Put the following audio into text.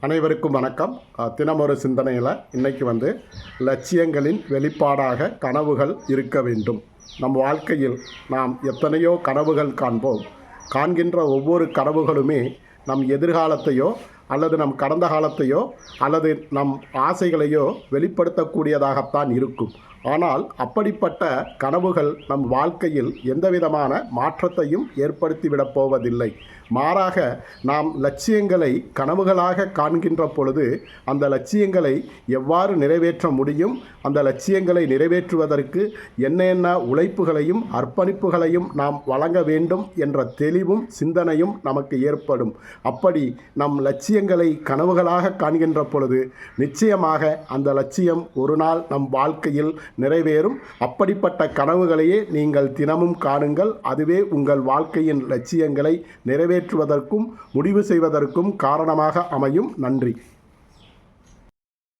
அனைவருக்கும் வணக்கம். தினமொரு சிந்தனையில் இன்றைக்கி லட்சியங்களின் வெளிப்பாடாக கனவுகள் இருக்க வேண்டும். நம் வாழ்க்கையில் நாம் எத்தனையோ கனவுகள் காண்போம். காண்கின்ற ஒவ்வொரு கனவுகளுமே நம் எதிர்காலத்தையோ அல்லது நம் கடந்த காலத்தையோ அல்லது நம் ஆசைகளையோ வெளிப்படுத்தக்கூடியதாகத்தான் இருக்கும். ஆனால் அப்படிப்பட்ட கனவுகள் நம் வாழ்க்கையில் எந்தவிதமான மாற்றத்தையும் ஏற்படுத்திவிடப் போவதில்லை. மாறாக நாம் லட்சியங்களை கனவுகளாக காண்கின்ற பொழுது அந்த லட்சியங்களை எவ்வாறு நிறைவேற்ற முடியும், அந்த லட்சியங்களை நிறைவேற்றுவதற்கு என்ன உழைப்புகளையும் அர்ப்பணிப்புகளையும் நாம் வழங்க வேண்டும் என்ற தெளிவும் சிந்தனையும் நமக்கு ஏற்படும். அப்படி நம் லட்சியங்களை கனவுகளாக காண்கின்ற பொழுது நிச்சயமாக அந்த லட்சியம் ஒரு நாள் நம் வாழ்க்கையில் நிறைவேறும். அப்படிப்பட்ட கனவுகளையே நீங்கள் தினமும் காணுங்கள். அதுவே உங்கள் வாழ்க்கையின் லட்சியங்களை நிறைவேற்றுவதற்கும் முடிவு செய்வதற்கும் காரணமாக அமையும். நன்றி.